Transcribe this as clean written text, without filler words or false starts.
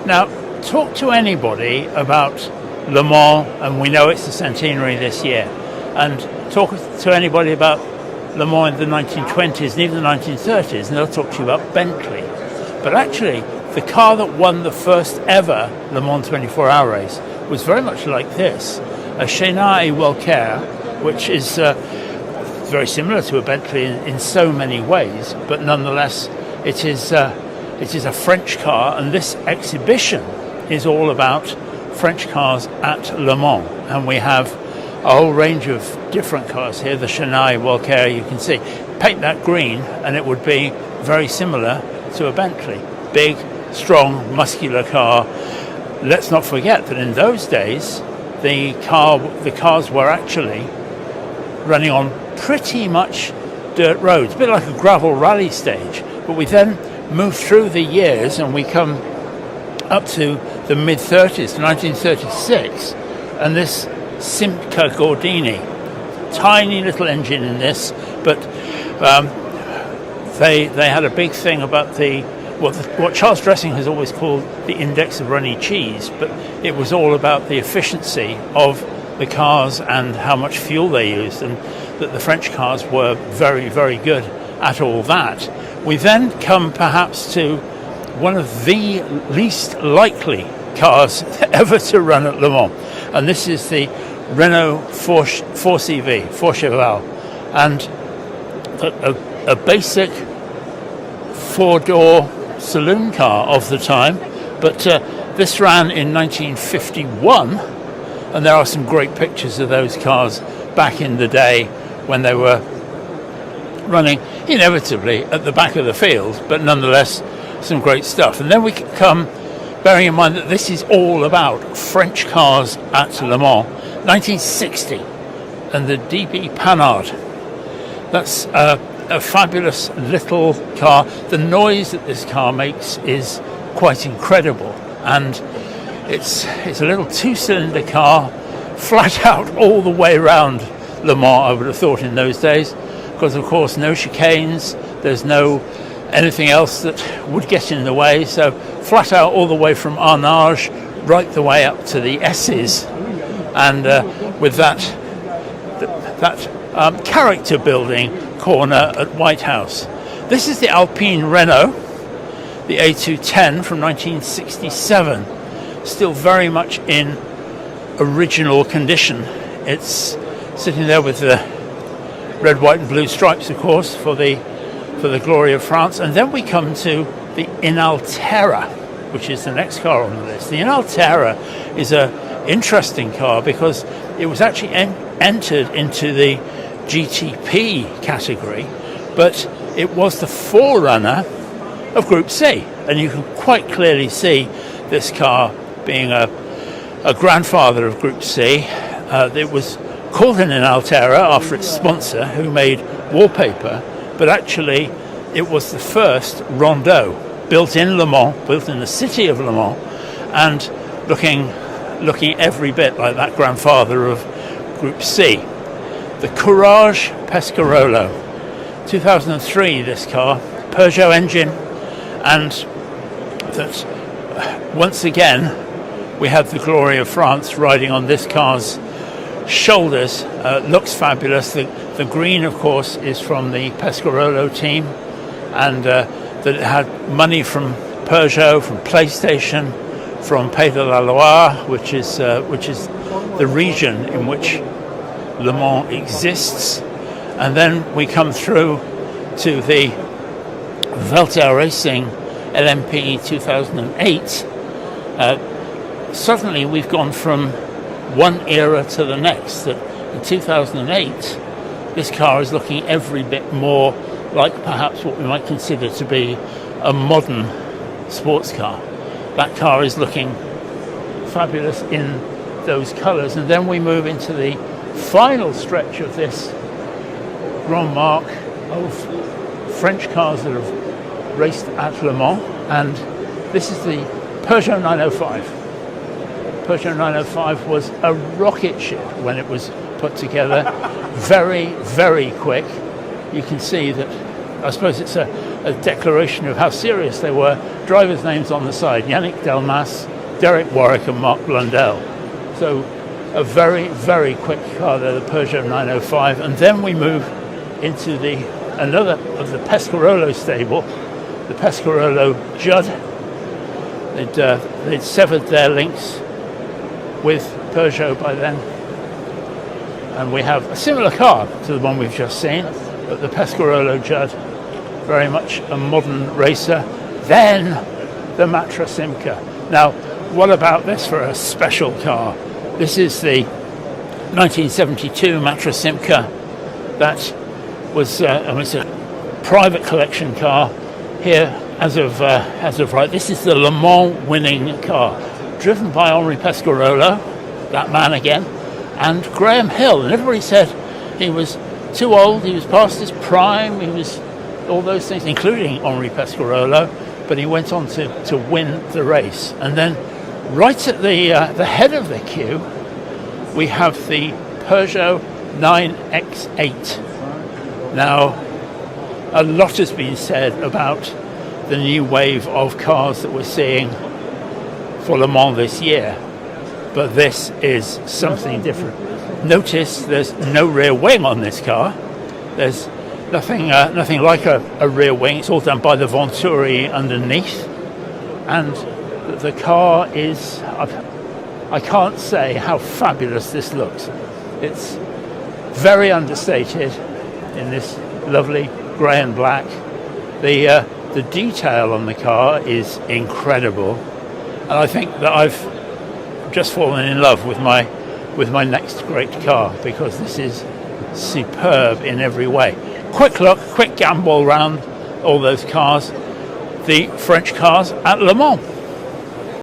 Now, talk to anybody about Le Mans, and we know it's the centenary this year, and talk to anybody about Le Mans in the 1920s and even the 1930s, and they'll talk to you about Bentley. But actually, the car that won the first ever Le Mans 24-hour race was very much like this, a Chenaille Welker, which is very similar to a Bentley in so many ways, but nonetheless, it is a French car, and this exhibition is all about French cars at Le Mans, and we have a whole range of different cars here. The Chenaille Welker, you can see, paint that green and it would be very similar to a Bentley. Big, strong, muscular car. Let's not forget that in those days the cars were actually running on pretty much dirt roads, a bit like a gravel rally stage. But we then move through the years and we come up to the mid-30s, 1936, and this Simca Gordini, tiny little engine in this, but they had a big thing about what Charles Dressing has always called the index of runny cheese, but it was all about the efficiency of the cars and how much fuel they used, and that the French cars were very, very good at all that. We then come perhaps to one of the least likely cars ever to run at Le Mans, and this is the Renault 4CV, 4 Cheval, and a basic four-door saloon car of the time, but this ran in 1951, and there are some great pictures of those cars back in the day when they were running inevitably at the back of the field, but nonetheless some great stuff. And then we come, bearing in mind that this is all about French cars at Le Mans, 1960, and the DB Panhard. That's a fabulous little car. The noise that this car makes is quite incredible, and it's a little two-cylinder car, flat out all the way around Le Mans, I would have thought in those days, because of course no chicanes, there's no anything else that would get in the way, so flat out all the way from Arnage right the way up to the S's, and with that character building corner at White House. This is the Alpine Renault, the A210 from 1967, still very much in original condition. It's sitting there with the red, white and blue stripes, of course, for the glory of France. And then we come to the Inalterra, which is the next car on the list. The Inalterra is an interesting car because it was actually entered into the GTP category, but it was the forerunner of Group C, and you can quite clearly see this car being a grandfather of Group C. It was called an Inalterra after its sponsor, who made wallpaper, but actually it was the first rondeau built in Le Mans, built in the city of Le Mans, and looking every bit like that grandfather of Group C. The Courage Pescarolo, 2003, this car, Peugeot engine, and that once again we have the glory of France riding on this car's shoulders. Looks fabulous. The green, of course, is from the Pescarolo team, and that it had money from Peugeot, from PlayStation, from Pays de la Loire, which is the region in which Le Mans exists. And then we come through to the Velta Racing LMP 2008. Suddenly we've gone from one era to the next. That in 2008, this car is looking every bit more like perhaps what we might consider to be a modern sports car. That car is looking fabulous in those colours. And then we move into the final stretch of this Grand Marque of French cars that have raced at Le Mans, and this is the Peugeot 905. Peugeot 905 was a rocket ship when it was put together. Very, very quick. You can see that, I suppose it's a declaration of how serious they were drivers' names on the side: Yannick Delmas, Derek Warwick, and Mark Blundell. So a very, very quick car there, the Peugeot 905. And then we move into another of the Pescarolo stable, the Pescarolo Judd. They'd severed their links with Peugeot by then. And we have a similar car to the one we've just seen, but the Pescarolo Judd, very much a modern racer. Then the Matra Simca. Now, what about this for a special car? This is the 1972 Matra Simca. That was it's a private collection car here as of right. This is the Le Mans winning car, driven by Henri Pescarolo, that man again, and Graham Hill. And everybody said he was too old, he was past his prime, he was all those things, including Henri Pescarolo, but he went on to win the race. And then right at the head of the queue, we have the Peugeot 9X8. Now, a lot has been said about the new wave of cars that we're seeing for Le Mans this year, but this is something different. Notice there's no rear wing on this car. There's nothing like a rear wing. It's all done by the Venturi underneath, and the car is, I can't say how fabulous this looks. It's very understated in this lovely grey and black. The detail on the car is incredible, and I think that I've just fallen in love with my next great car, because this is superb in every way. Quick gamble round all those cars, the French cars at Le Mans.